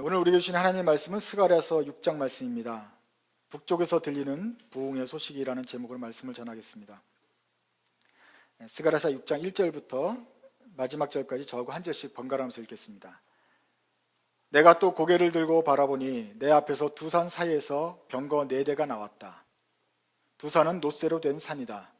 오늘 우리에게 주신 하나님의 말씀은 스가랴서 6장 말씀입니다. 북쪽에서 들리는 부흥의 소식이라는 제목으로 말씀을 전하겠습니다. 스가랴서 6장 1절부터 마지막 절까지 저하고 한 절씩 번갈아가면서 읽겠습니다. 내가 또 고개를 들고 바라보니 내 앞에서 두 산 사이에서 병거 4대가 나왔다. 두 산은 놋새로 된 산이다.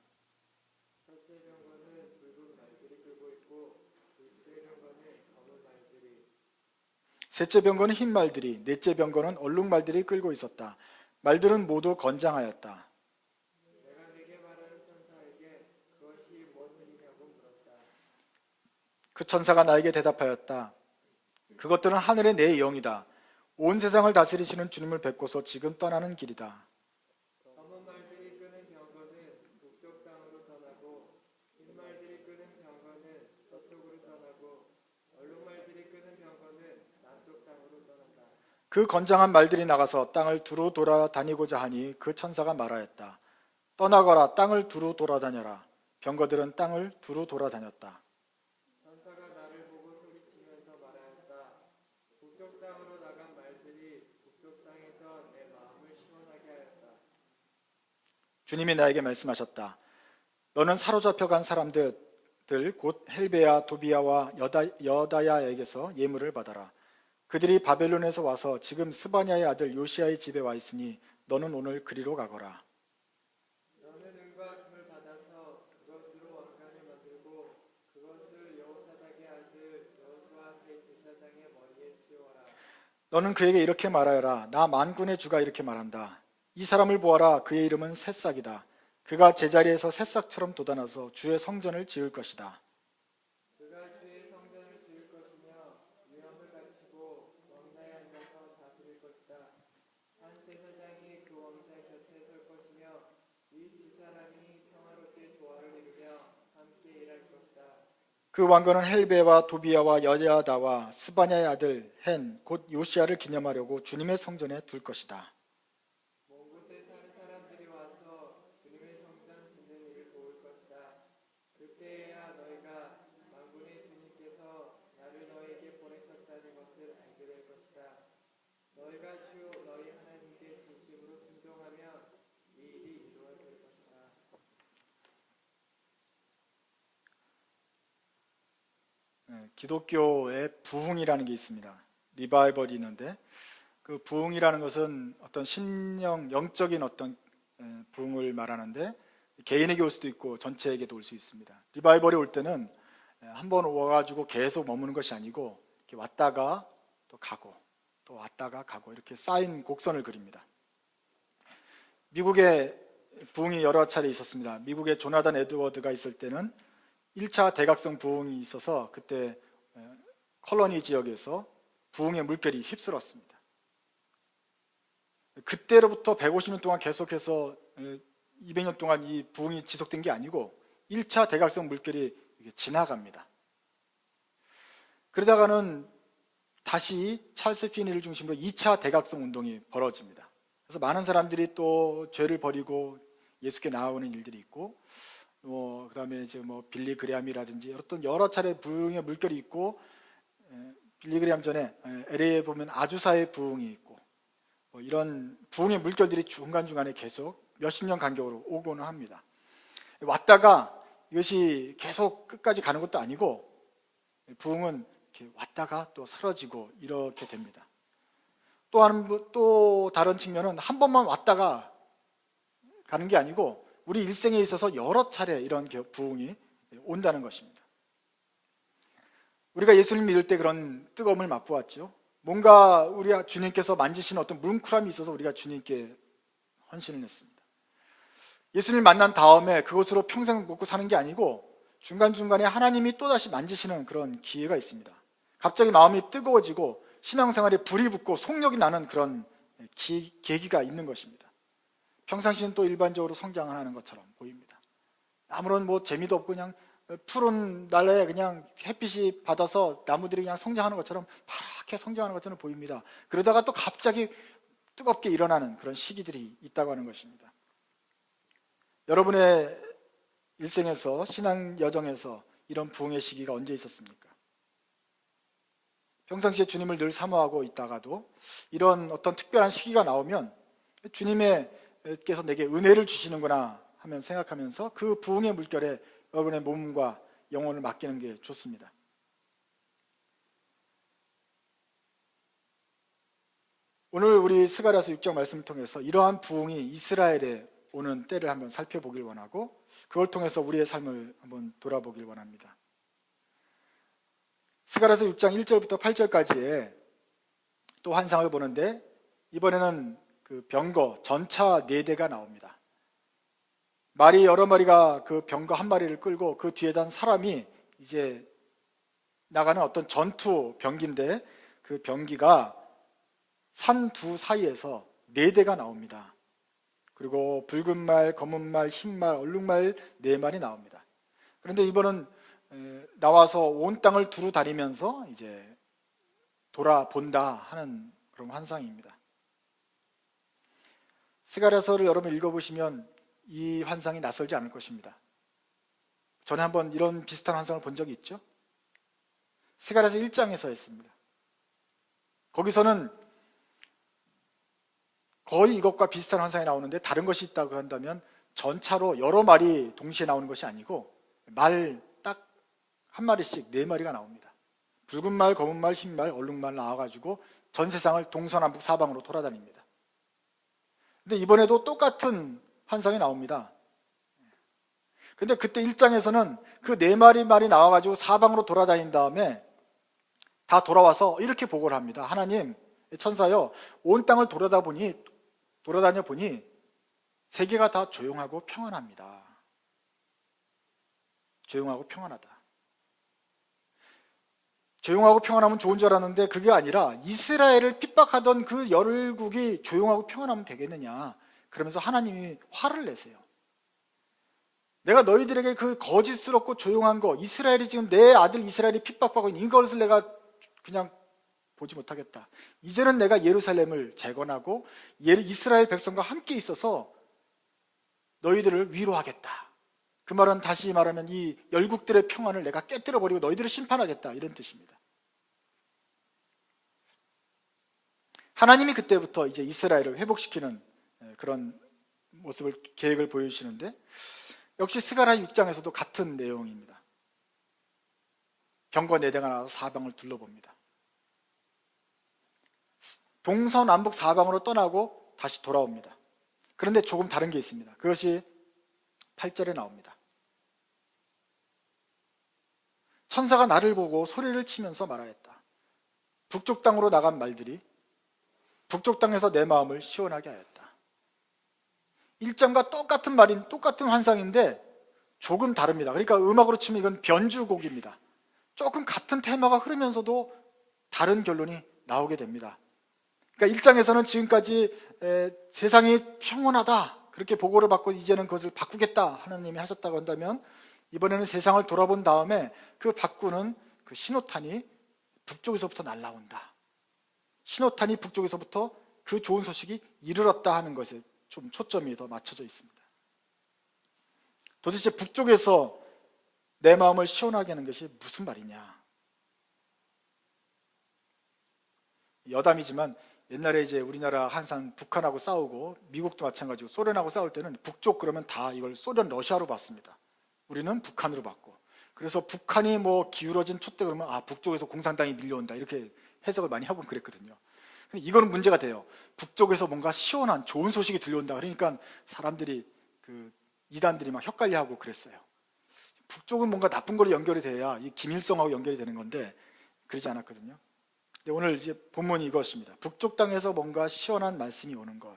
셋째 병거는 흰 말들이, 넷째 병거는 얼룩 말들이 끌고 있었다. 말들은 모두 건장하였다. 그 천사가 나에게 대답하였다. 그것들은 하늘의 내 영이다. 온 세상을 다스리시는 주님을 뵙고서 지금 떠나는 길이다. 검은 말들이 끄는 병거는 북쪽 땅으로 떠나고, 흰 말들이 끄는 병거는 서쪽으로 떠나고, 얼룩 말들이 끄는 병거는 남쪽 땅으로 떠난다. 그 건장한 말들이 나가서 땅을 두루 돌아다니고자 하니 그 천사가 말하였다. 떠나거라, 땅을 두루 돌아다녀라. 병거들은 땅을 두루 돌아다녔다. 천사가 나를 보고 소리치면서 말하였다. 북쪽 땅으로 나간 말들이 북쪽 땅에서 내 마음을 시원하게 하였다. 주님이 나에게 말씀하셨다. 너는 사로잡혀간 사람들 곧 헬베야, 도비야와 여다야에게서 예물을 받아라. 그들이 바벨론에서 와서 지금 스바냐의 아들 요시야의 집에 와 있으니 너는 오늘 그리로 가거라. 너는 은과 금을 받아서 그것으로 왕관을 만들고 그것을 여호사닥의 아들 여호수아 대제사장의 머리에 씌워라. 너는 그에게 이렇게 말하여라. 나 만군의 주가 이렇게 말한다. 이 사람을 보아라. 그의 이름은 새싹이다. 그가 제자리에서 새싹처럼 돋아나서 주의 성전을 지을 것이다. 그가 주의 성전을 지을 것이며 위엄을 갖추고 왕좌에 앉아서 다스릴 것이다. 한 제사장이 그 왕자 곁에 설 것이며 이 두 사람이 평화롭게 조화를 이루며 함께 일할 것이다. 그 왕건은 헬베와 도비야와 여야다와 스바냐의 아들 헨 곧 요시야를 기념하려고 주님의 성전에 둘 것이다. 먼 곳에 사는 사람들이 와서 주님의 성전 짓는 일을 도울 것이다. 그때야 너희가 만군의 주님께서 나를 너희에게 보내셨다는 것을 알게 될 것이다. 너희가 주 너희 하나님께 진심으로 순종하면 이 일이 이루어질 것이다. 기독교의 부흥이라는 게 있습니다. 리바이벌이 있는데 그 부흥이라는 것은 어떤 영적인 어떤 부흥을 말하는데 개인에게 올 수도 있고 전체에게도 올 수 있습니다. 리바이벌이 올 때는 한번 와가지고 계속 머무는 것이 아니고 이렇게 왔다가 또 가고 또 왔다가 가고 이렇게 쌓인 곡선을 그립니다. 미국의 부흥이 여러 차례 있었습니다. 미국의 조나단 에드워드가 있을 때는 1차 대각성 부흥이 있어서 그때 컬러니 지역에서 부흥의 물결이 휩쓸었습니다. 그때로부터 150년 동안 계속해서 200년 동안 이 부흥이 지속된 게 아니고 1차 대각성 물결이 지나갑니다. 그러다가는 다시 찰스 피니를 중심으로 2차 대각성 운동이 벌어집니다. 그래서 많은 사람들이 또 죄를 버리고 예수께 나아오는 일들이 있고 그다음에 이제 빌리 그레함이라든지 어떤 여러 차례 부흥의 물결이 있고 빌리 그레함 전에 LA에 보면 아주사의 부흥이 있고 이런 부흥의 물결들이 중간중간에 계속 몇십 년 간격으로 오고는 합니다. 왔다가 이것이 계속 끝까지 가는 것도 아니고 부흥은 이렇게 왔다가 또 사라지고 이렇게 됩니다. 또 다른 측면은 한 번만 왔다가 가는 게 아니고 우리 일생에 있어서 여러 차례 이런 부흥이 온다는 것입니다. 우리가 예수를 믿을 때 그런 뜨거움을 맛보았죠. 뭔가 우리 주님께서 만지시는 어떤 뭉클함이 있어서 우리가 주님께 헌신을 했습니다. 예수님을 만난 다음에 그것으로 평생 먹고 사는 게 아니고 중간중간에 하나님이 또다시 만지시는 그런 기회가 있습니다. 갑자기 마음이 뜨거워지고 신앙생활에 불이 붙고 속력이 나는 그런 계기가 있는 것입니다. 평상시는 또 일반적으로 성장을 하는 것처럼 보입니다. 아무런 재미도 없고 그냥 푸른 날에 그냥 햇빛이 받아서 나무들이 그냥 성장하는 것처럼 파랗게 성장하는 것처럼 보입니다. 그러다가 또 갑자기 뜨겁게 일어나는 그런 시기들이 있다고 하는 것입니다. 여러분의 일생에서 신앙 여정에서 이런 부흥의 시기가 언제 있었습니까? 평상시에 주님을 늘 사모하고 있다가도 이런 어떤 특별한 시기가 나오면 주님께서 내게 은혜를 주시는구나 하면 생각하면서 그 부흥의 물결에 여러분의 몸과 영혼을 맡기는 게 좋습니다. 오늘 우리 스가랴서 6장 말씀을 통해서 이러한 부흥이 이스라엘에 오는 때를 한번 살펴보길 원하고 그걸 통해서 우리의 삶을 한번 돌아보길 원합니다. 스가랴서 6장 1절부터 8절까지의 또 환상을 보는데 이번에는 그 병거 전차 4대가 나옵니다. 말이 여러 마리가 그 병거 한 마리를 끌고 그 뒤에 단 사람이 이제 나가는 어떤 전투 병기인데 그 병기가 산 두 사이에서 4대가 나옵니다. 그리고 붉은 말, 검은 말, 흰 말, 얼룩말 4마리 나옵니다. 그런데 이번은 나와서 온 땅을 두루 다니면서 이제 돌아본다 하는 그런 환상입니다. 스가랴서를 여러분 읽어보시면 이 환상이 낯설지 않을 것입니다. 전에 한번 이런 비슷한 환상을 본 적이 있죠. 스가랴서 1장에서 했습니다. 거기서는 거의 이것과 비슷한 환상이 나오는데 다른 것이 있다고 한다면 전차로 여러 마리 동시에 나오는 것이 아니고 말 딱 한 마리씩 4마리가 나옵니다. 붉은 말, 검은 말, 흰 말, 얼룩말 나와가지고 전 세상을 동서남북 사방으로 돌아다닙니다. 근데 이번에도 똑같은 환상이 나옵니다. 근데 그때 1장에서는 그 4마리 나와가지고 사방으로 돌아다닌 다음에 다 돌아와서 이렇게 보고를 합니다. 하나님, 천사여, 온 땅을 돌아다녀 보니 세계가 다 조용하고 평안합니다. 조용하고 평안하다. 조용하고 평안하면 좋은 줄 알았는데 그게 아니라 이스라엘을 핍박하던 그 열국이 조용하고 평안하면 되겠느냐. 그러면서 하나님이 화를 내세요. 내가 너희들에게 그 거짓스럽고 조용한 거, 이스라엘이 지금 내 아들 이스라엘이 핍박받고 있는 이것을 내가 그냥 보지 못하겠다. 이제는 내가 예루살렘을 재건하고 이스라엘 백성과 함께 있어서 너희들을 위로하겠다. 그 말은 다시 말하면 이 열국들의 평안을 내가 깨뜨려버리고 너희들을 심판하겠다 이런 뜻입니다. 하나님이 그때부터 이제 이스라엘을 회복시키는 그런 모습을 계획을 보여주시는데 역시 스가랴 6장에서도 같은 내용입니다. 병거 4대가 나와서 사방을 둘러봅니다. 동서남북 사방으로 떠나고 다시 돌아옵니다. 그런데 조금 다른 게 있습니다. 그것이 8절에 나옵니다. 천사가 나를 보고 소리를 치면서 말하였다. 북쪽 땅으로 나간 말들이 북쪽 땅에서 내 마음을 시원하게 하였다. 1장과 똑같은 말인 똑같은 환상인데 조금 다릅니다. 그러니까 음악으로 치면 이건 변주곡입니다. 조금 같은 테마가 흐르면서도 다른 결론이 나오게 됩니다. 그러니까 1장에서는 지금까지 세상이 평온하다 그렇게 보고를 받고 이제는 그것을 바꾸겠다 하나님이 하셨다고 한다면 이번에는 세상을 돌아본 다음에 그 바꾸는 그 신호탄이 북쪽에서부터 날아온다. 신호탄이 북쪽에서부터 그 좋은 소식이 이르렀다 하는 것에 좀 초점이 더 맞춰져 있습니다. 도대체 북쪽에서 내 마음을 시원하게 하는 것이 무슨 말이냐? 여담이지만 옛날에 이제 우리나라 항상 북한하고 싸우고 미국도 마찬가지고 소련하고 싸울 때는 북쪽 그러면 다 이걸 소련 러시아로 봤습니다. 우리는 북한으로 봤고 그래서 북한이 뭐 기울어진 촛대 그러면 아 북쪽에서 공산당이 밀려온다 이렇게 해석을 많이 하고 그랬거든요. 근데 이거는 문제가 돼요. 북쪽에서 뭔가 시원한 좋은 소식이 들려온다 그러니까 사람들이 그 이단들이 막 헷갈려하고 그랬어요. 북쪽은 뭔가 나쁜 걸로 연결이 돼야 이 김일성하고 연결이 되는 건데 그러지 않았거든요. 오늘 이제 본문이 이것입니다. 북쪽 땅에서 뭔가 시원한 말씀이 오는 것.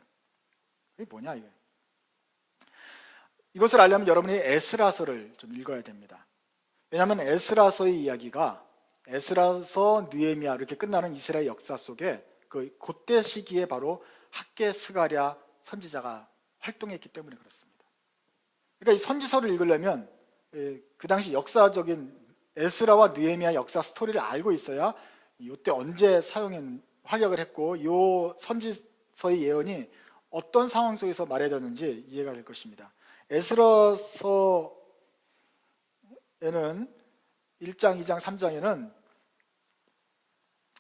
이게 뭐냐 이게? 이것을 알려면 여러분이 에스라서를 좀 읽어야 됩니다. 왜냐하면 에스라서의 이야기가 에스라서, 느헤미야 이렇게 끝나는 이스라엘 역사 속에 그때 시기에 바로 학개, 스가랴 선지자가 활동했기 때문에 그렇습니다. 그러니까 이 선지서를 읽으려면 그 당시 역사적인 에스라와 느헤미야 역사 스토리를 알고 있어야 이때 언제 활약을 했고 이 선지서의 예언이 어떤 상황 속에서 말해졌는지 이해가 될 것입니다. 에스라서에는 1장, 2장, 3장에는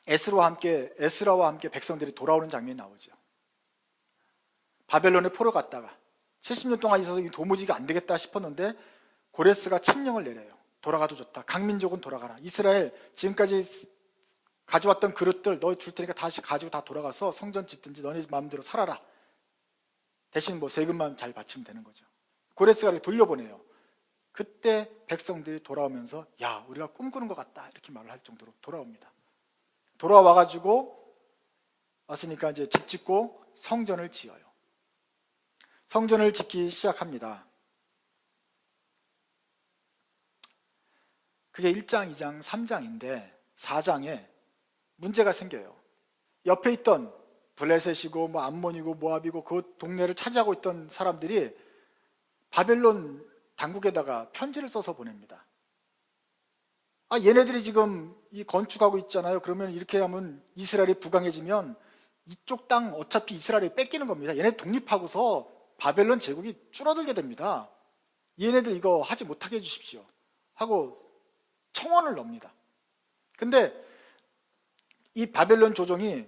에스라와 함께 백성들이 돌아오는 장면이 나오죠. 바벨론에 포로 갔다가 70년 동안 있어서 도무지 안 되겠다 싶었는데 고레스가 칙령을 내려요. 돌아가도 좋다. 각민족은 돌아가라. 이스라엘 지금까지 가져왔던 그릇들 너 줄 테니까 다시 가지고 다 돌아가서 성전 짓든지 너네 마음대로 살아라. 대신 뭐 세금만 잘 바치면 되는 거죠. 고레스가 이렇게 돌려보내요. 그때 백성들이 돌아오면서 야, 우리가 꿈꾸는 것 같다 이렇게 말을 할 정도로 돌아옵니다. 돌아와가지고 왔으니까 이제 집 짓고 성전을 지어요. 성전을 짓기 시작합니다. 그게 1장, 2장, 3장인데 4장에 문제가 생겨요. 옆에 있던 블레셋이고 뭐 암몬이고 모압이고 그 동네를 차지하고 있던 사람들이 바벨론 당국에다가 편지를 써서 보냅니다. 아, 얘네들이 지금 이 건축하고 있잖아요. 그러면 이렇게 하면 이스라엘이 부강해지면 이쪽 땅 어차피 이스라엘이 뺏기는 겁니다. 얘네 독립하고서 바벨론 제국이 줄어들게 됩니다. 얘네들 이거 하지 못하게 해주십시오 하고 청원을 넣습니다. 근데 이 바벨론 조정이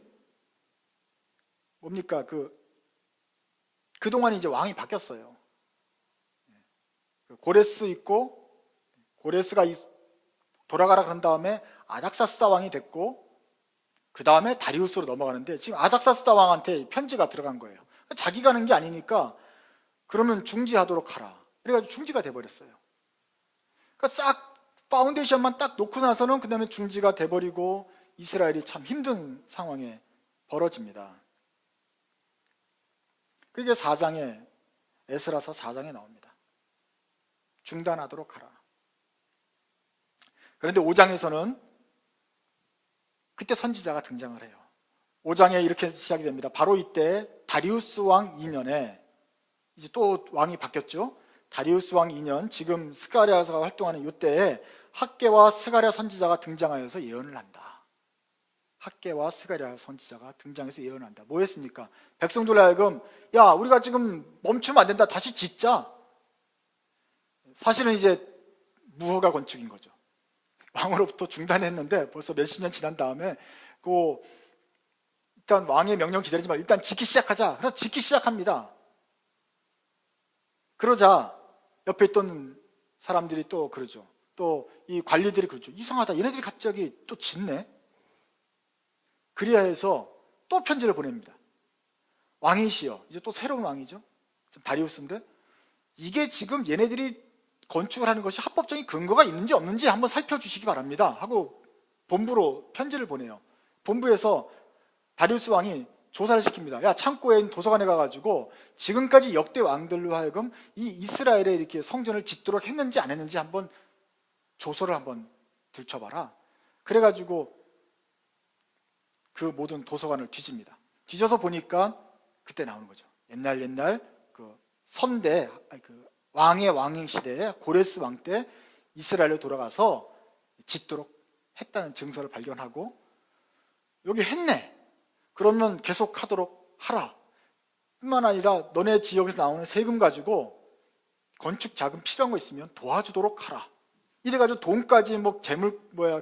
뭡니까? 그동안 이제 왕이 바뀌었어요. 고레스 있고 고레스가 돌아가라 그런 다음에 아닥사스다 왕이 됐고 그 다음에 다리우스로 넘어가는데 지금 아닥사스다 왕한테 편지가 들어간 거예요. 자기가 하는 게 아니니까 그러면 중지하도록 하라. 그래가지고 중지가 돼버렸어요. 그러니까 싹 파운데이션만 딱 놓고 나서는 그 다음에 중지가 돼버리고 이스라엘이 참 힘든 상황에 벌어집니다. 그게 4장에 에스라서 4장에 나옵니다. 중단하도록 하라. 그런데 5장에서는 그때 선지자가 등장을 해요. 5장에 이렇게 시작이 됩니다. 바로 이때 다리우스 왕 2년에 이제 또 왕이 바뀌었죠. 다리우스 왕 2년 지금 스가랴가 활동하는 이때에 학개와 스가랴 선지자가 등장하여서 예언을 한다. 학개와 스가랴 선지자가 등장해서 예언을 한다. 뭐 했습니까? 백성들 하여금 야, 우리가 지금 멈추면 안 된다. 다시 짓자. 사실은 이제 무허가 건축인 거죠. 왕으로부터 중단했는데 벌써 몇십 년 지난 다음에 일단 왕의 명령 기다리지 말고 일단 짓기 시작하자. 그래서 짓기 시작합니다. 그러자 옆에 있던 사람들이 또 그러죠. 또 이 관리들이 그러죠. 이상하다. 얘네들이 갑자기 또 짓네. 그리야 해서 또 편지를 보냅니다. 왕이시여. 이제 또 새로운 왕이죠. 다리우스인데 이게 지금 얘네들이 건축을 하는 것이 합법적인 근거가 있는지 없는지 한번 살펴주시기 바랍니다 하고 본부로 편지를 보내요. 본부에서 다리우스 왕이 조사를 시킵니다. 야, 창고에 있는 도서관에 가가지고 지금까지 역대 왕들로 하여금 이 이스라엘에 이렇게 성전을 짓도록 했는지 안 했는지 한번 조서를 한번 들춰봐라. 그래가지고 그 모든 도서관을 뒤집니다. 뒤져서 보니까 그때 나오는 거죠. 옛날 그 선대 왕의 왕인 시대에 고레스 왕 때 이스라엘로 돌아가서 짓도록 했다는 증서를 발견하고 여기 했네. 그러면 계속 하도록 하라. 뿐만 아니라 너네 지역에서 나오는 세금 가지고 건축 자금 필요한 거 있으면 도와주도록 하라. 이래가지고 돈까지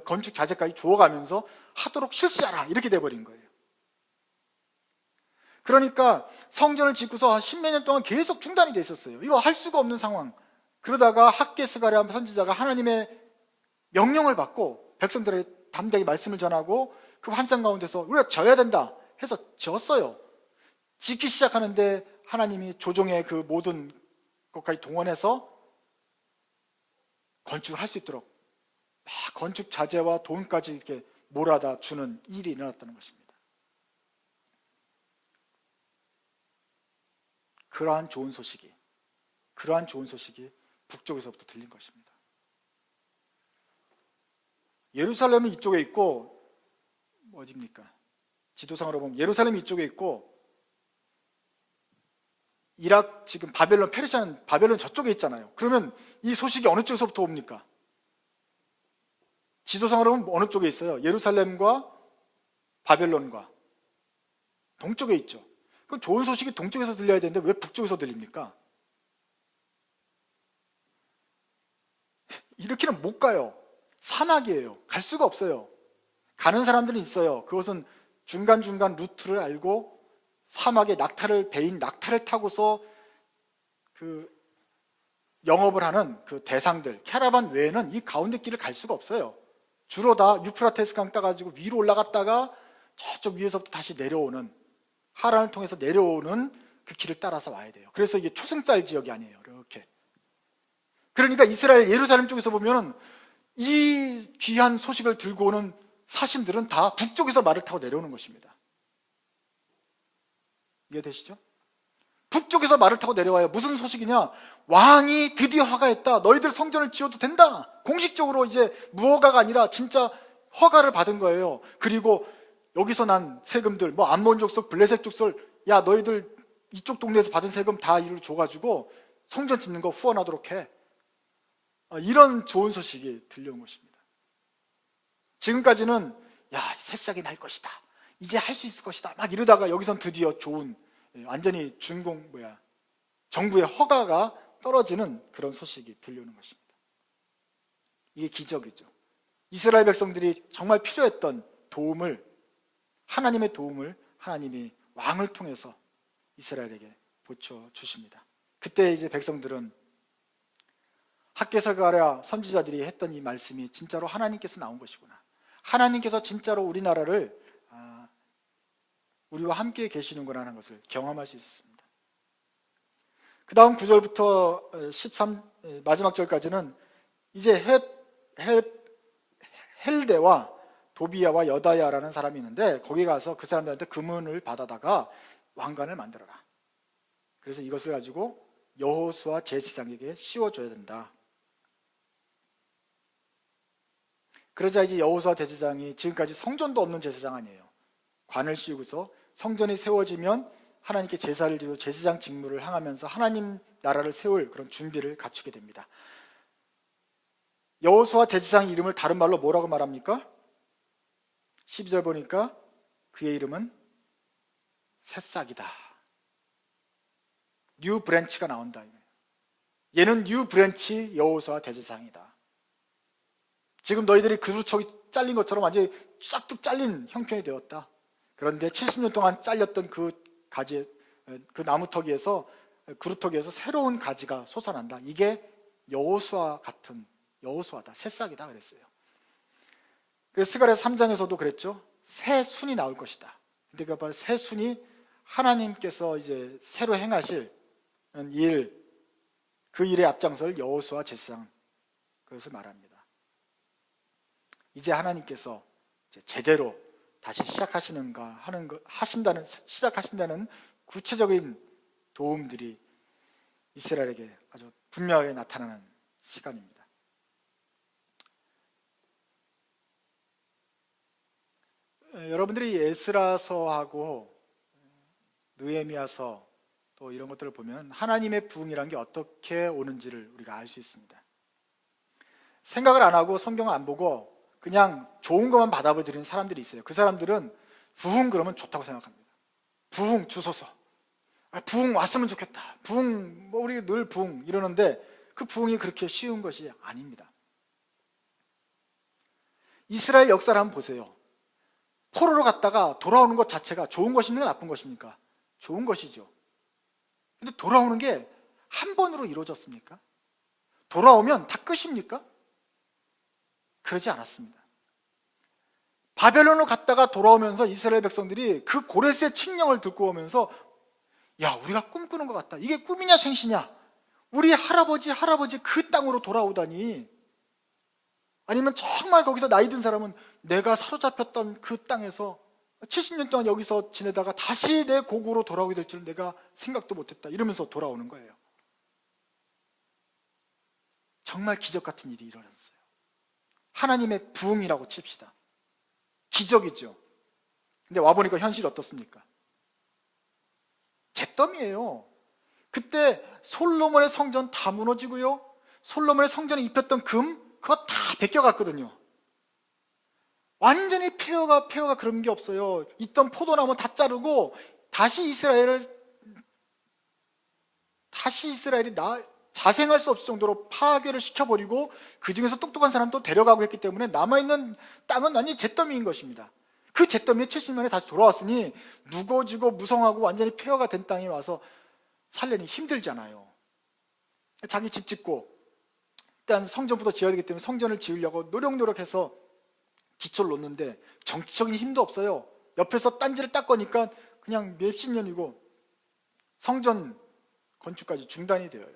건축 자재까지 주어가면서 하도록 실시하라. 이렇게 돼버린 거예요. 그러니까 성전을 짓고서 한 십몇 년 동안 계속 중단이 돼 있었어요. 이거 할 수가 없는 상황. 그러다가 학개 스가랴 선지자가 하나님의 명령을 받고 백성들에게 담대하게 말씀을 전하고 그 환상 가운데서 우리가 져야 된다 해서 졌어요. 짓기 시작하는데 하나님이 조정의 그 모든 것까지 동원해서 건축을 할 수 있도록 막 건축 자재와 돈까지 이렇게 몰아다 주는 일이 일어났다는 것입니다. 그러한 좋은 소식이 북쪽에서부터 들린 것입니다. 예루살렘은 이쪽에 있고 어디입니까? 지도상으로 보면 예루살렘이 이쪽에 있고 이락 지금 바벨론 페르시아는 바벨론 저쪽에 있잖아요. 그러면 이 소식이 어느 쪽에서부터 옵니까? 지도상으로 보면 어느 쪽에 있어요? 예루살렘과 바벨론과 동쪽에 있죠. 그럼 좋은 소식이 동쪽에서 들려야 되는데 왜 북쪽에서 들립니까? 이렇게는 못 가요. 사막이에요. 갈 수가 없어요. 가는 사람들은 있어요. 그것은 중간중간 루트를 알고 사막에 배인 낙타를 타고서 그 영업을 하는 그 대상들, 캐러반 외에는 이 가운데 길을 갈 수가 없어요. 주로 다 유프라테스 강 따가지고 위로 올라갔다가 저쪽 위에서부터 다시 내려오는, 하란을 통해서 내려오는 그 길을 따라서 와야 돼요. 그래서 이게 초승달 지역이 아니에요. 이렇게. 그러니까 이스라엘 예루살렘 쪽에서 보면 이 귀한 소식을 들고 오는 사신들은 다 북쪽에서 말을 타고 내려오는 것입니다. 이해되시죠? 북쪽에서 말을 타고 내려와요. 무슨 소식이냐? 왕이 드디어 허가했다. 너희들 성전을 지어도 된다. 공식적으로 이제 무허가가 아니라 진짜 허가를 받은 거예요. 그리고 여기서 난 세금들, 뭐 암몬 족속, 블레셋 족속, 야 너희들 이쪽 동네에서 받은 세금 다 이리로 줘가지고 성전 짓는 거 후원하도록 해. 이런 좋은 소식이 들려온 것입니다. 지금까지는 야 새싹이 날 것이다, 이제 할 수 있을 것이다 막 이러다가 여기선 드디어 좋은, 완전히 정부의 허가가 떨어지는 그런 소식이 들려오는 것입니다. 이게 기적이죠. 이스라엘 백성들이 정말 필요했던 도움을, 하나님의 도움을 하나님이 왕을 통해서 이스라엘에게 보쳐주십니다. 그때 이제 백성들은 학개서가랴 선지자들이 했던 이 말씀이 진짜로 하나님께서 나온 것이구나, 하나님께서 진짜로 우리나라를 우리와 함께 계시는구나 하는 것을 경험할 수 있었습니다. 그 다음 9절부터 마지막 절까지는 이제 헬데와 도비야와 여다야라는 사람이 있는데 거기 가서 그 사람들한테 금은을 받아다가 왕관을 만들어라. 그래서 이것을 가지고 여호수아 제사장에게 씌워줘야 된다. 그러자 이제 여호수아 제사장이, 지금까지 성전도 없는 제사장 아니에요, 관을 씌우고서 성전이 세워지면 하나님께 제사를 드리고 제사장 직무를 행하면서 하나님 나라를 세울 그런 준비를 갖추게 됩니다. 여호수아 제사장 이름을 다른 말로 뭐라고 말합니까? 12절 보니까 그의 이름은 새싹이다. 뉴 브랜치가 나온다. 얘는 뉴 브랜치 여호수아 대제사장이다. 지금 너희들이 그루터기 잘린 것처럼 완전히 싹둑 잘린 형편이 되었다. 그런데 70년 동안 잘렸던 그 가지, 그 나무터기에서, 그루터기에서 새로운 가지가 솟아난다. 이게 여호수아 같은 여호수아다, 새싹이다 그랬어요. 그래서 스가랴 3장에서도 그랬죠. 새 순이 나올 것이다. 근데 그 바로 새 순이 하나님께서 이제 새로 행하실 일, 그 일에 앞장설 여호수아 제사장, 그것을 말합니다. 이제 하나님께서 이제 제대로 다시 시작하신다는 구체적인 도움들이 이스라엘에게 아주 분명하게 나타나는 시간입니다. 여러분들이 에스라서하고 느헤미야서 또 이런 것들을 보면 하나님의 부흥이라는 게 어떻게 오는지를 우리가 알 수 있습니다. 생각을 안 하고 성경을 안 보고 그냥 좋은 것만 받아들이는 사람들이 있어요. 그 사람들은 부흥 그러면 좋다고 생각합니다. 부흥 주소서, 부흥 왔으면 좋겠다, 부흥 뭐 우리 늘 부흥 이러는데 그 부흥이 그렇게 쉬운 것이 아닙니다. 이스라엘 역사를 한번 보세요. 포로로 갔다가 돌아오는 것 자체가 좋은 것입니까, 나쁜 것입니까? 좋은 것이죠. 근데 돌아오는 게 한 번으로 이루어졌습니까? 돌아오면 다 끝입니까? 그러지 않았습니다. 바벨론으로 갔다가 돌아오면서 이스라엘 백성들이 그 고레스의 칙령을 듣고 오면서 야, 우리가 꿈꾸는 것 같다. 이게 꿈이냐 생시냐? 우리 할아버지 그 땅으로 돌아오다니. 아니면 정말 거기서 나이 든 사람은 내가 사로잡혔던 그 땅에서 70년 동안 여기서 지내다가 다시 내 고국으로 돌아오게 될 줄 내가 생각도 못했다, 이러면서 돌아오는 거예요. 정말 기적 같은 일이 일어났어요. 하나님의 부흥이라고 칩시다. 기적이죠. 근데 와보니까 현실이 어떻습니까? 잿더미예요. 그때 솔로몬의 성전 다 무너지고요, 솔로몬의 성전에 입혔던 금 그거 다 베껴갔거든요. 완전히 폐허가 그런 게 없어요. 있던 포도나무 다 자르고 다시 이스라엘이 자생할 수 없을 정도로 파괴를 시켜버리고 그 중에서 똑똑한 사람도 데려가고 했기 때문에 남아있는 땅은 완전히 잿더미인 것입니다. 그 잿더미에 70년에 다시 돌아왔으니 무거워지고 무성하고 완전히 폐허가 된 땅에 와서 살려니 힘들잖아요. 자기 집 짓고 일단 성전부터 지어야 되기 때문에 성전을 지으려고 노력해서 기초를 놓는데 정치적인 힘도 없어요. 옆에서 딴지를 딱 거니까 그냥 몇십 년이고 성전 건축까지 중단이 되어요.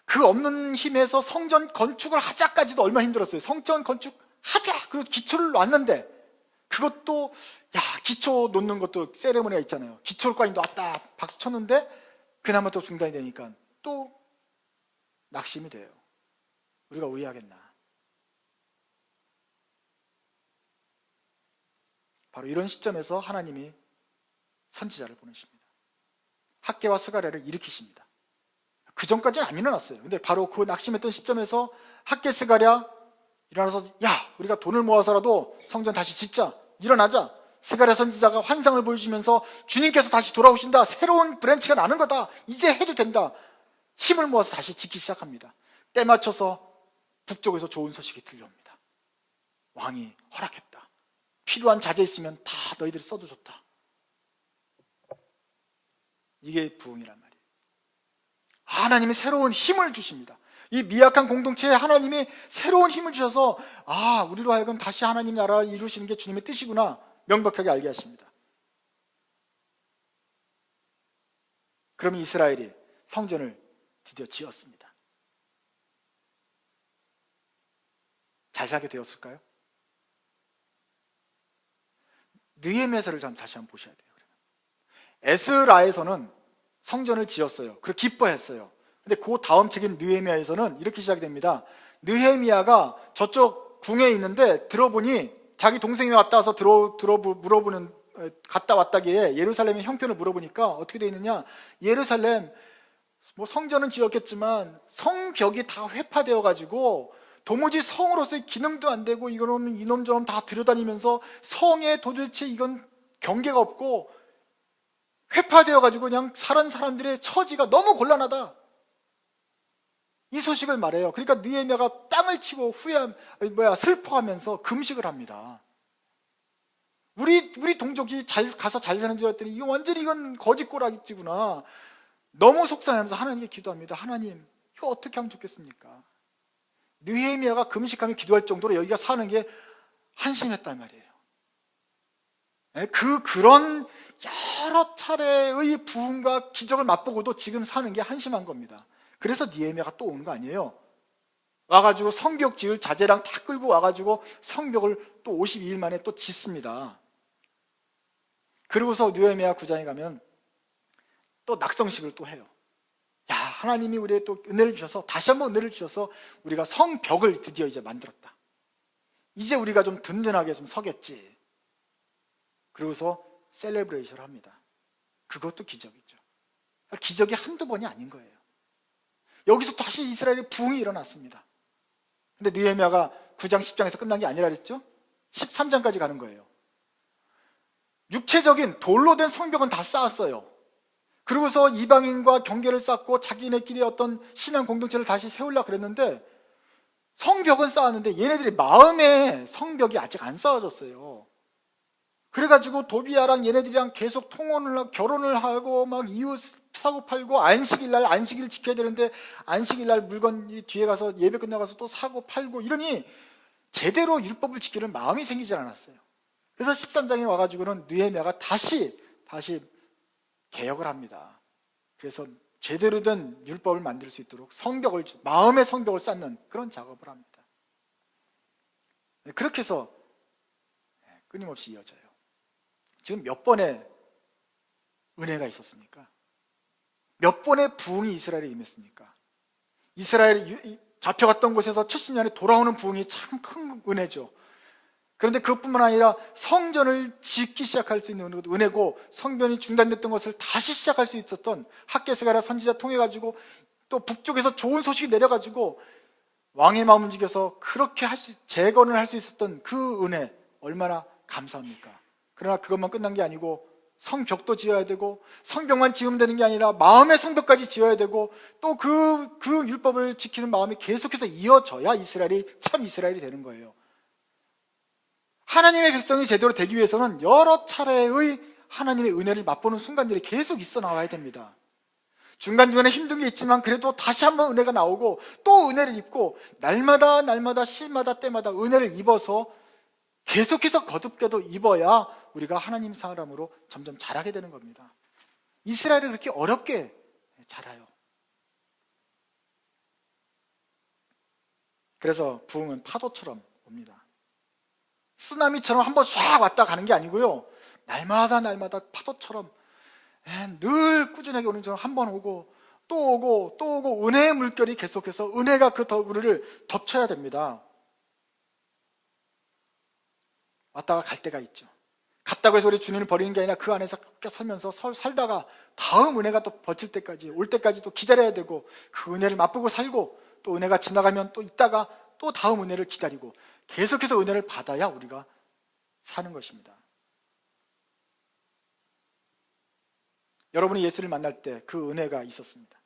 그 없는 힘에서 성전 건축을 하자까지도 얼마나 힘들었어요. 성전 건축하자! 그리고 기초를 놨는데 그것도 기초 놓는 것도 세레모니가 있잖아요. 기초일까지도 왔다 박수 쳤는데 그나마 또 중단이 되니까 또 낙심이 돼요. 우리가 왜 하겠나. 바로 이런 시점에서 하나님이 선지자를 보내십니다. 학개와 스가랴를 일으키십니다. 그 전까지는 안 일어났어요. 근데 바로 그 낙심했던 시점에서 학개 스가랴 일어나서 우리가 돈을 모아서라도 성전 다시 짓자. 일어나자. 스가랴 선지자가 환상을 보여주면서 주님께서 다시 돌아오신다. 새로운 브랜치가 나는 거다. 이제 해도 된다. 힘을 모아서 다시 짓기 시작합니다. 때 맞춰서 북쪽에서 좋은 소식이 들려옵니다. 왕이 허락했다. 필요한 자재 있으면 다 너희들이 써도 좋다. 이게 부흥이란 말이에요. 하나님이 새로운 힘을 주십니다. 이 미약한 공동체에 하나님이 새로운 힘을 주셔서 우리로 하여금 다시 하나님 나라를 이루시는 게 주님의 뜻이구나 명백하게 알게 하십니다. 그러면 이스라엘이 성전을 드디어 지었습니다. 잘 살게 되었을까요? 느헤미야서를 다시 한번 보셔야 돼요. 에스라에서는 성전을 지었어요. 그리고 기뻐했어요. 근데 그 다음 책인 느헤미야에서는 이렇게 시작이 됩니다. 느헤미야가 저쪽 궁에 있는데 들어보니 자기 동생이 왔다 와서 물어보는 갔다 왔다기에 예루살렘의 형편을 물어보니까 어떻게 되어 있느냐, 예루살렘 성전은 지었겠지만 성벽이 다 회파되어 가지고 도무지 성으로서의 기능도 안 되고 이거는 이놈저놈 다 들여다니면서 성에 도대체 이건 경계가 없고 회파되어 가지고 그냥 사는 사람들의 처지가 너무 곤란하다. 이 소식을 말해요. 그러니까 느헤미야가 땅을 치고 슬퍼하면서 금식을 합니다. 우리 동족이 가서 잘 사는 줄 알았더니 이건 거짓꼬라지구나. 너무 속상하면서 하나님께 기도합니다. 하나님, 이거 어떻게 하면 좋겠습니까? 느헤미야가 금식하며 기도할 정도로 여기가 사는 게 한심했단 말이에요. 그런 여러 차례의 부흥과 기적을 맛보고도 지금 사는 게 한심한 겁니다. 그래서 느헤미야가 또 오는 거 아니에요. 와가지고 성벽 지을 자재랑 다 끌고 와가지고 성벽을 또 52일 만에 또 짓습니다. 그러고서 느헤미야 9장에 가면 또 낙성식을 또 해요. 하나님이 우리에게 또 은혜를 주셔서 다시 한번 은혜를 주셔서 우리가 성벽을 드디어 이제 만들었다. 이제 우리가 좀 든든하게 좀 서겠지. 그러고서 셀레브레이션을 합니다. 그것도 기적이죠. 기적이 한두 번이 아닌 거예요. 여기서 다시 이스라엘의 부흥이 일어났습니다. 근데 느헤미야가 9장 10장에서 끝난 게 아니라 그랬죠? 13장까지 가는 거예요. 육체적인 돌로 된 성벽은 다 쌓았어요. 그러고서 이방인과 경계를 쌓고 자기네끼리 어떤 신앙 공동체를 다시 세우려고 그랬는데 성벽은 쌓았는데 얘네들이 마음의 성벽이 아직 안 쌓아졌어요. 그래가지고 도비야랑 얘네들이랑 계속 통혼을 하고 결혼을 하고 막 이웃 사고 팔고 안식일을 지켜야 되는데 안식일날 물건 뒤에 가서 예배 끝나가서 또 사고 팔고 이러니 제대로 율법을 지키는 마음이 생기지 않았어요. 그래서 13장에 와가지고는 느헤미야가 다시 개혁을 합니다. 그래서 제대로 된 율법을 만들 수 있도록 마음의 성벽을 쌓는 그런 작업을 합니다. 그렇게 해서 끊임없이 이어져요. 지금 몇 번의 은혜가 있었습니까? 몇 번의 부흥이 이스라엘에 임했습니까? 이스라엘이 잡혀갔던 곳에서 70년에 돌아오는 부흥이 참 큰 은혜죠. 그런데 그것뿐만 아니라 성전을 짓기 시작할 수 있는 은혜고 성전이 중단됐던 것을 다시 시작할 수 있었던 학개 스가랴 선지자 통해 가지고 또 북쪽에서 좋은 소식이 내려가지고 왕의 마음을 움직여서 그렇게 재건을 할 수 있었던 그 은혜 얼마나 감사합니까? 그러나 그것만 끝난 게 아니고 성벽도 지어야 되고, 성벽만 지으면 되는 게 아니라 마음의 성벽까지 지어야 되고, 또 그 율법을 지키는 마음이 계속해서 이어져야 이스라엘이 참 이스라엘이 되는 거예요. 하나님의 백성이 제대로 되기 위해서는 여러 차례의 하나님의 은혜를 맛보는 순간들이 계속 있어 나와야 됩니다. 중간중간에 힘든 게 있지만 그래도 다시 한번 은혜가 나오고 또 은혜를 입고, 날마다 시마다 때마다 은혜를 입어서 계속해서 거듭게도 입어야 우리가 하나님 사람으로 점점 자라게 되는 겁니다. 이스라엘이 그렇게 어렵게 자라요. 그래서 부흥은 파도처럼 옵니다. 쓰나미처럼 한번 쫙 왔다 가는 게 아니고요, 날마다 파도처럼 늘 꾸준하게 오는 중 한 번 오고 또 오고 또 오고, 은혜의 물결이 계속해서 은혜가 우리를 덮쳐야 됩니다. 왔다가 갈 때가 있죠. 갔다고 해서 우리 주님을 버리는 게 아니라 그 안에서 살면서 살다가 다음 은혜가 또 버틸 때까지, 올 때까지 또 기다려야 되고, 그 은혜를 맛보고 살고, 또 은혜가 지나가면 또 있다가 또 다음 은혜를 기다리고, 계속해서 은혜를 받아야 우리가 사는 것입니다. 여러분이 예수를 만날 때 그 은혜가 있었습니다.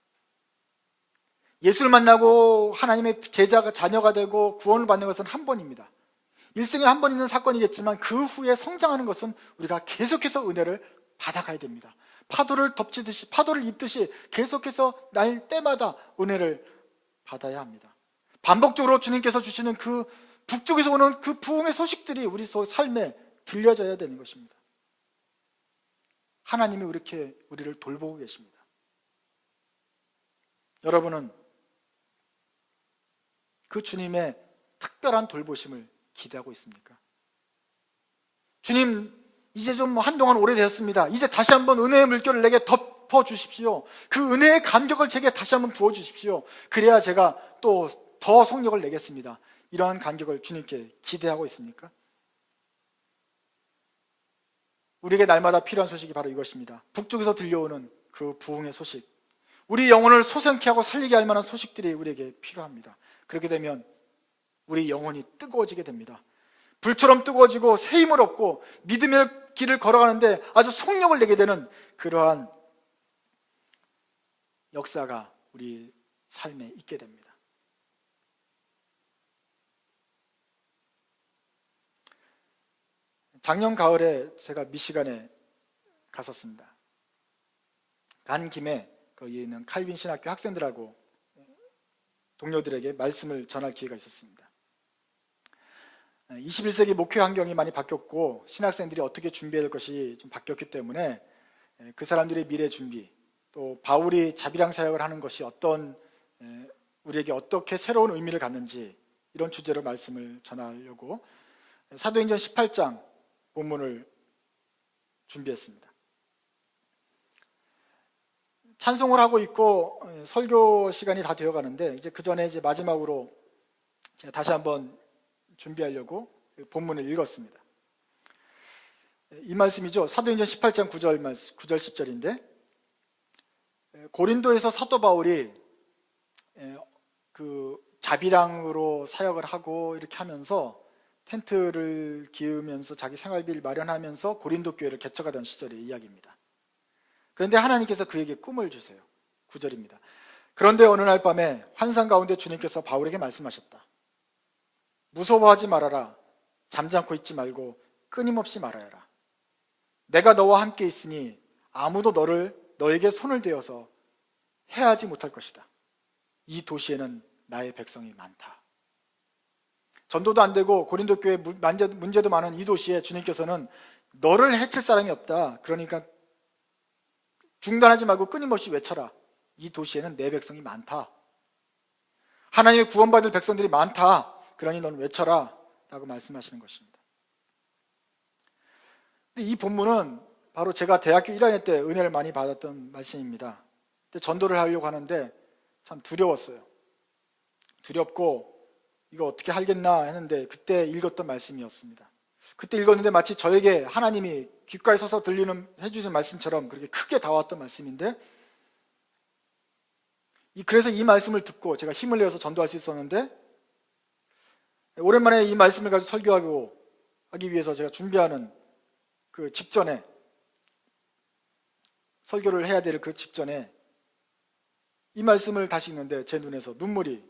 예수를 만나고 하나님의 제자가 자녀가 되고 구원을 받는 것은 한 번입니다. 일생에 한 번 있는 사건이겠지만 그 후에 성장하는 것은 우리가 계속해서 은혜를 받아가야 됩니다. 파도를 덮치듯이, 파도를 입듯이 계속해서 날 때마다 은혜를 받아야 합니다. 반복적으로 주님께서 주시는 그 북쪽에서 오는 그 부흥의 소식들이 우리 삶에 들려져야 되는 것입니다. 하나님이 이렇게 우리를 돌보고 계십니다. 여러분은 그 주님의 특별한 돌보심을 기대하고 있습니까? 주님, 이제 좀 한동안 오래되었습니다. 이제 다시 한번 은혜의 물결을 내게 덮어 주십시오. 그 은혜의 감격을 제게 다시 한번 부어 주십시오. 그래야 제가 또 더 속력을 내겠습니다. 이러한 감격을 주님께 기대하고 있습니까? 우리에게 날마다 필요한 소식이 바로 이것입니다. 북쪽에서 들려오는 그 부흥의 소식, 우리 영혼을 소생케 하고 살리게 할 만한 소식들이 우리에게 필요합니다. 그렇게 되면 우리 영혼이 뜨거워지게 됩니다. 불처럼 뜨거워지고 새 힘을 얻고 믿음의 길을 걸어가는데 아주 속력을 내게 되는 그러한 역사가 우리 삶에 있게 됩니다. 작년 가을에 제가 미시간에 갔었습니다. 간 김에 거기에 있는 칼빈 신학교 학생들하고 동료들에게 말씀을 전할 기회가 있었습니다. 21세기 목회 환경이 많이 바뀌었고 신학생들이 어떻게 준비해야 될 것이 좀 바뀌었기 때문에 그 사람들의 미래 준비, 또 바울이 자비랑 사역을 하는 것이 우리에게 어떻게 새로운 의미를 갖는지, 이런 주제로 말씀을 전하려고 사도행전 18장 본문을 준비했습니다. 찬송을 하고 있고 설교 시간이 다 되어 가는데, 이제 그 전에 마지막으로 제가 다시 한번 준비하려고 본문을 읽었습니다. 이 말씀이죠. 사도행전 18장 9절 10절인데, 고린도에서 사도 바울이 그 자비랑으로 사역을 하고 이렇게 하면서 텐트를 기으면서 자기 생활비를 마련하면서 고린도 교회를 개척하던 시절의 이야기입니다. 그런데 하나님께서 그에게 꿈을 주세요. 9절입니다. 그런데 어느 날 밤에 환상 가운데 주님께서 바울에게 말씀하셨다. 무서워하지 말아라. 잠잠고 있지 말고 끊임없이 말하여라. 내가 너와 함께 있으니 아무도 너에게 손을 대어서 해하지 못할 것이다. 이 도시에는 나의 백성이 많다. 전도도 안 되고 고린도 교회 문제도 많은 이 도시에 주님께서는 너를 해칠 사람이 없다. 그러니까 중단하지 말고 끊임없이 외쳐라. 이 도시에는 내 백성이 많다. 하나님의 구원받을 백성들이 많다. 그러니 너는 외쳐라 라고 말씀하시는 것입니다. 이 본문은 바로 제가 대학교 1학년 때 은혜를 많이 받았던 말씀입니다. 그때 전도를 하려고 하는데 참 두려웠어요. 두렵고 이거 어떻게 하겠나 했는데 그때 읽었던 말씀이었습니다. 그때 읽었는데 마치 저에게 하나님이 귓가에 서서 해주신 말씀처럼 그렇게 크게 다가왔던 말씀인데, 그래서 이 말씀을 듣고 제가 힘을 내어서 전도할 수 있었는데, 오랜만에 이 말씀을 가지고 설교하기 위해서 제가 준비하는 그 직전에 설교를 해야 될 그 직전에 이 말씀을 다시 읽는데 제 눈에서 눈물이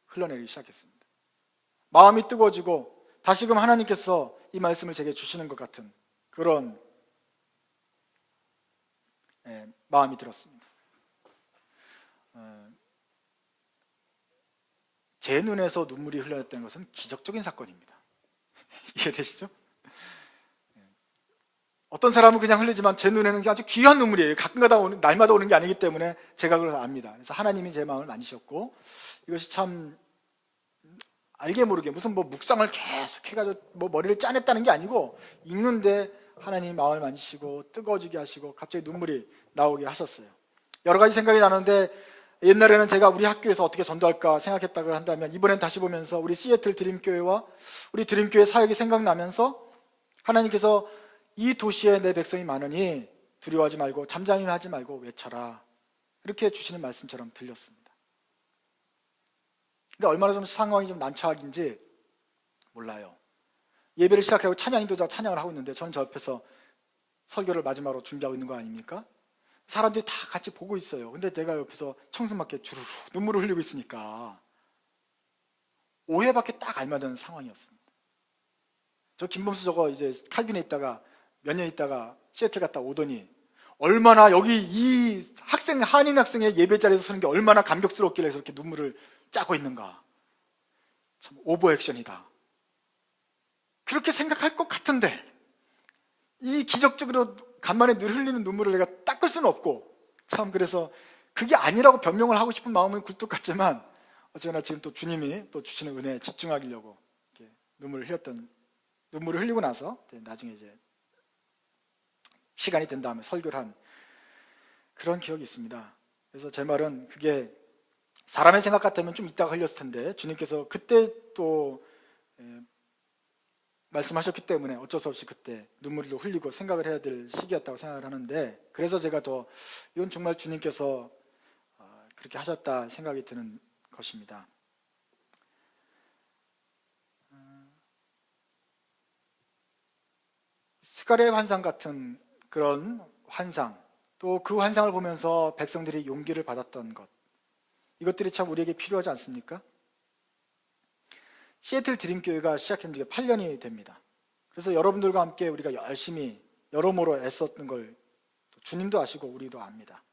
흘러내리기 시작했습니다. 마음이 뜨거워지고 다시금 하나님께서 이 말씀을 제게 주시는 것 같은 그런 마음이 들었습니다. 제 눈에서 눈물이 흘러냈다는 것은 기적적인 사건입니다. 이해되시죠? 어떤 사람은 그냥 흘리지만 제 눈에는 아주 귀한 눈물이에요. 가끔가다 오는, 날마다 오는 게 아니기 때문에 제가 그걸 압니다. 그래서 하나님이 제 마음을 만지셨고, 이것이 참 알게 모르게 무슨 뭐 묵상을 계속 해가지고 뭐 머리를 짜냈다는 게 아니고, 읽는데 하나님이 마음을 만지시고 뜨거워지게 하시고 갑자기 눈물이 나오게 하셨어요. 여러 가지 생각이 나는데, 옛날에는 제가 우리 학교에서 어떻게 전도할까 생각했다고 한다면, 이번엔 다시 보면서 우리 시애틀 드림교회와 우리 드림교회 사역이 생각나면서 하나님께서 이 도시에 내 백성이 많으니 두려워하지 말고 잠잠히 하지 말고 외쳐라, 이렇게 주시는 말씀처럼 들렸습니다. 근데 얼마나 좀 상황이 좀 난처한지 몰라요. 예배를 시작하고 찬양 인도자가 찬양을 하고 있는데 저는 저 옆에서 설교를 마지막으로 준비하고 있는 거 아닙니까? 사람들이 다 같이 보고 있어요. 근데 내가 옆에서 청승맞게 주르르 눈물을 흘리고 있으니까 오해밖에 딱 알맞은 상황이었습니다. 저 김범수 저거 이제 칼빈에 있다가 몇 년 있다가 시애틀 갔다 오더니 얼마나 여기 이 학생, 한인 학생의 예배 자리에서 서는 게 얼마나 감격스럽길래 저렇게 눈물을 짜고 있는가. 참 오버 액션이다, 그렇게 생각할 것 같은데, 이 기적적으로 간만에 늘 흘리는 눈물을 내가 닦을 수는 없고, 참 그래서 그게 아니라고 변명을 하고 싶은 마음은 굴뚝 같지만, 어쨌거나 지금 또 주님이 또 주시는 은혜에 집중하려고 이렇게 눈물을 흘리고 나서 나중에 이제 시간이 된 다음에 설교를 한 그런 기억이 있습니다. 그래서 제 말은, 그게 사람의 생각 같으면 좀 이따가 흘렸을 텐데 주님께서 그때 또 말씀하셨기 때문에 어쩔 수 없이 그때 눈물을 흘리고 생각을 해야 될 시기였다고 생각을 하는데, 그래서 제가 더 이건 정말 주님께서 그렇게 하셨다 생각이 드는 것입니다. 스가랴의 환상 같은 그런 환상, 또 그 환상을 보면서 백성들이 용기를 받았던 것, 이것들이 참 우리에게 필요하지 않습니까? 시애틀 드림교회가 시작한 지 8년이 됩니다. 그래서 여러분들과 함께 우리가 열심히 여러모로 애썼던 걸 주님도 아시고 우리도 압니다.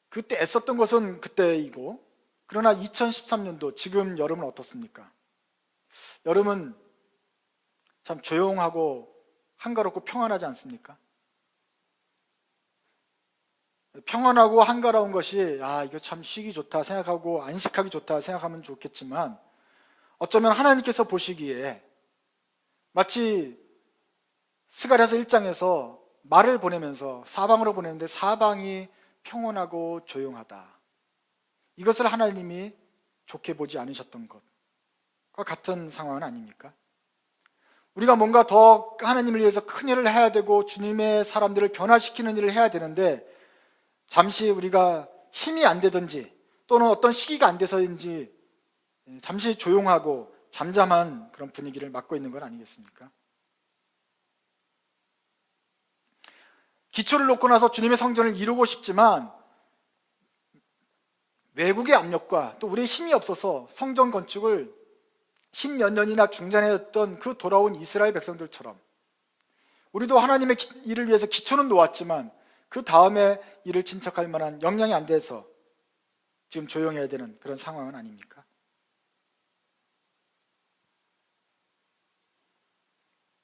그때 애썼던 것은 그때이고, 그러나 2013년도 지금 여름은 어떻습니까? 여름은 참 조용하고 한가롭고 평안하지 않습니까? 평안하고 한가로운 것이 이거 참 쉬기 좋다 생각하고 안식하기 좋다 생각하면 좋겠지만, 어쩌면 하나님께서 보시기에 마치 스가랴서 1장에서 말을 보내면서 사방으로 보내는데 사방이 평온하고 조용하다, 이것을 하나님이 좋게 보지 않으셨던 것과 같은 상황은 아닙니까? 우리가 뭔가 더 하나님을 위해서 큰 일을 해야 되고 주님의 사람들을 변화시키는 일을 해야 되는데, 잠시 우리가 힘이 안 되든지 또는 어떤 시기가 안 돼서인지 잠시 조용하고 잠잠한 그런 분위기를 맡고 있는 건 아니겠습니까? 기초를 놓고 나서 주님의 성전을 이루고 싶지만 외국의 압력과 또 우리의 힘이 없어서 성전 건축을 10몇 년이나 중단했던 그 돌아온 이스라엘 백성들처럼 우리도 하나님의 일을 위해서 기초는 놓았지만 그 다음에 일을 진척할 만한 역량이 안 돼서 지금 조용해야 되는 그런 상황은 아닙니까?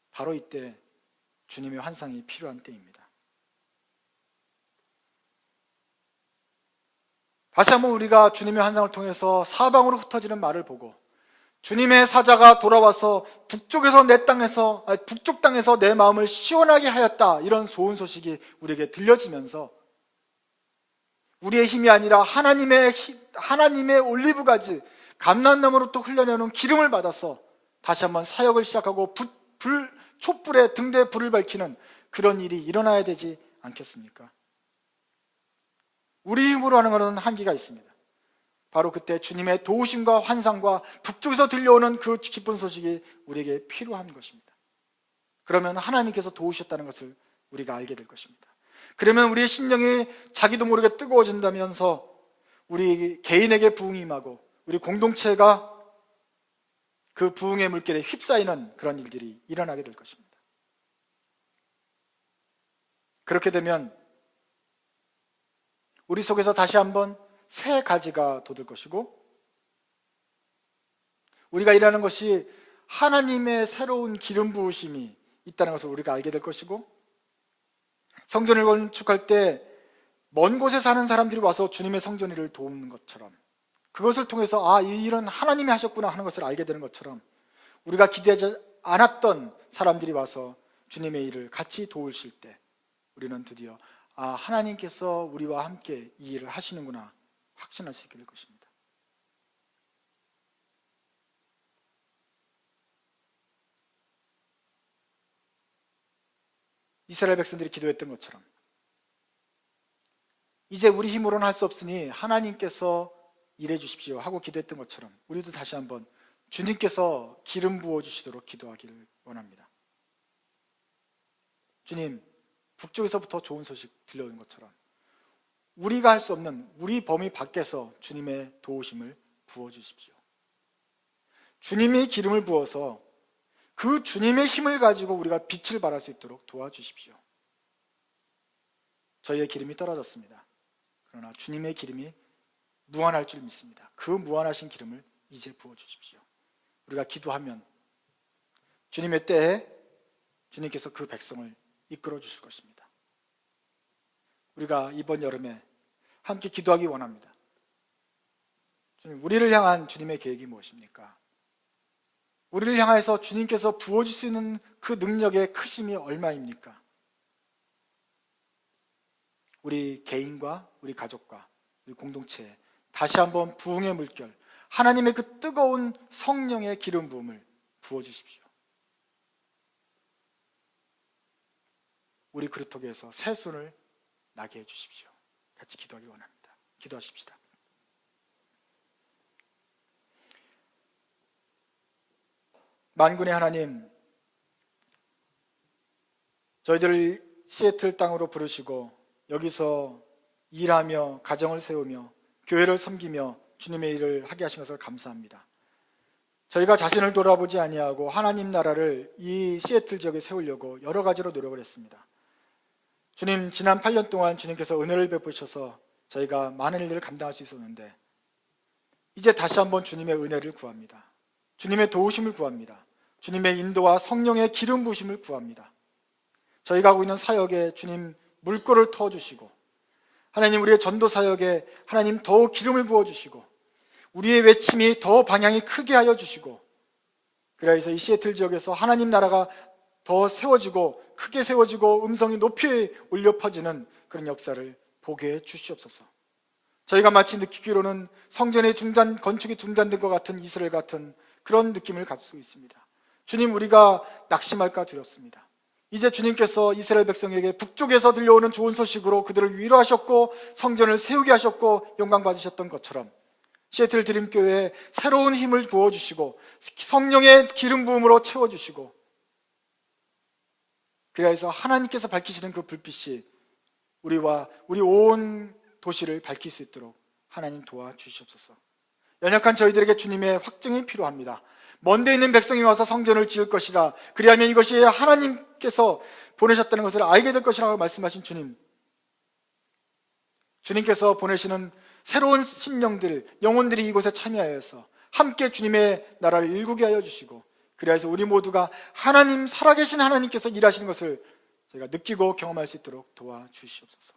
바로 이때 주님의 환상이 필요한 때입니다. 다시 한번 우리가 주님의 환상을 통해서 사방으로 흩어지는 말을 보고 주님의 사자가 돌아와서 북쪽 땅에서 내 마음을 시원하게 하였다, 이런 좋은 소식이 우리에게 들려지면서 우리의 힘이 아니라 하나님의 올리브가지 감람나무로부터 흘러내오는 기름을 받아서 다시 한번 사역을 시작하고 촛불에 등대에 불을 밝히는 그런 일이 일어나야 되지 않겠습니까? 우리 힘으로 하는 것은 한계가 있습니다. 바로 그때 주님의 도우심과 환상과 북쪽에서 들려오는 그 기쁜 소식이 우리에게 필요한 것입니다. 그러면 하나님께서 도우셨다는 것을 우리가 알게 될 것입니다. 그러면 우리의 심령이 자기도 모르게 뜨거워진다면서 우리 개인에게 부흥이 임하고 우리 공동체가 그 부흥의 물결에 휩싸이는 그런 일들이 일어나게 될 것입니다. 그렇게 되면 우리 속에서 다시 한번 새 가지가 돋을 것이고, 우리가 일하는 것이 하나님의 새로운 기름 부으심이 있다는 것을 우리가 알게 될 것이고, 성전을 건축할 때 먼 곳에 사는 사람들이 와서 주님의 성전 일을 도우는 것처럼, 그것을 통해서 이 일은 하나님이 하셨구나 하는 것을 알게 되는 것처럼, 우리가 기대하지 않았던 사람들이 와서 주님의 일을 같이 도우실 때 우리는 드디어 하나님께서 우리와 함께 이 일을 하시는구나 확신할 수 있게 될 것입니다. 이스라엘 백성들이 기도했던 것처럼 이제 우리 힘으로는 할 수 없으니 하나님께서 일해 주십시오 하고 기도했던 것처럼 우리도 다시 한번 주님께서 기름 부어주시도록 기도하기를 원합니다. 주님, 북쪽에서부터 좋은 소식 들려오는 것처럼 우리가 할 수 없는 우리 범위 밖에서 주님의 도우심을 부어주십시오. 주님의 기름을 부어서 그 주님의 힘을 가지고 우리가 빛을 발할 수 있도록 도와주십시오. 저희의 기름이 떨어졌습니다. 그러나 주님의 기름이 무한할 줄 믿습니다. 그 무한하신 기름을 이제 부어주십시오. 우리가 기도하면 주님의 때에 주님께서 그 백성을 이끌어 주실 것입니다. 우리가 이번 여름에 함께 기도하기 원합니다. 주님, 우리를 향한 주님의 계획이 무엇입니까? 우리를 향해서 주님께서 부어줄 수 있는 그 능력의 크심이 얼마입니까? 우리 개인과 우리 가족과 우리 공동체에 다시 한번 부흥의 물결, 하나님의 그 뜨거운 성령의 기름 부음을 부어주십시오. 우리 그루터기에서 새 손을 나게 해주십시오. 같이 기도하기 원합니다. 기도하십시다. 만군의 하나님, 저희들을 시애틀 땅으로 부르시고 여기서 일하며 가정을 세우며 교회를 섬기며 주님의 일을 하게 하신 것을 감사합니다. 저희가 자신을 돌아보지 아니하고 하나님 나라를 이 시애틀 지역에 세우려고 여러 가지로 노력을 했습니다. 주님, 지난 8년 동안 주님께서 은혜를 베푸셔서 저희가 많은 일들을 감당할 수 있었는데 이제 다시 한번 주님의 은혜를 구합니다. 주님의 도우심을 구합니다. 주님의 인도와 성령의 기름 부으심을 구합니다. 저희가 하고 있는 사역에 주님 물꼬를 터주시고 하나님, 우리의 전도 사역에 하나님 더욱 기름을 부어주시고 우리의 외침이 더 방향이 크게 하여 주시고, 그래서 이 시애틀 지역에서 하나님 나라가 더 세워지고 크게 세워지고 음성이 높이 울려 퍼지는 그런 역사를 보게 해 주시옵소서. 저희가 마치 느끼기로는 성전의 건축이 중단된 것 같은 이스라엘 같은 그런 느낌을 갖고 있습니다. 주님, 우리가 낙심할까 두렵습니다. 이제 주님께서 이스라엘 백성에게 북쪽에서 들려오는 좋은 소식으로 그들을 위로하셨고 성전을 세우게 하셨고 영광 받으셨던 것처럼 시애틀 드림교회에 새로운 힘을 부어주시고 성령의 기름 부음으로 채워주시고, 그래서 하나님께서 밝히시는 그 불빛이 우리와 우리 온 도시를 밝힐 수 있도록 하나님 도와주시옵소서. 연약한 저희들에게 주님의 확증이 필요합니다. 먼데 있는 백성이 와서 성전을 지을 것이라, 그리하면 이것이 하나님께서 보내셨다는 것을 알게 될 것이라고 말씀하신 주님, 주님께서 보내시는 새로운 심령들, 영혼들이 이곳에 참여하여서 함께 주님의 나라를 일구게 하여 주시고, 그래서 우리 모두가 하나님, 살아계신 하나님께서 일하시는 것을 저희가 느끼고 경험할 수 있도록 도와주시옵소서.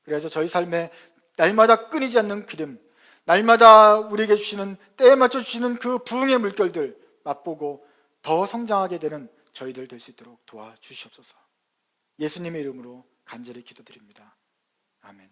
그래서 저희 삶에 날마다 끊이지 않는 기름, 날마다 우리에게 주시는, 때에 맞춰 주시는 그 부흥의 물결들 맛보고 더 성장하게 되는 저희들 될 수 있도록 도와주시옵소서. 예수님의 이름으로 간절히 기도드립니다. 아멘.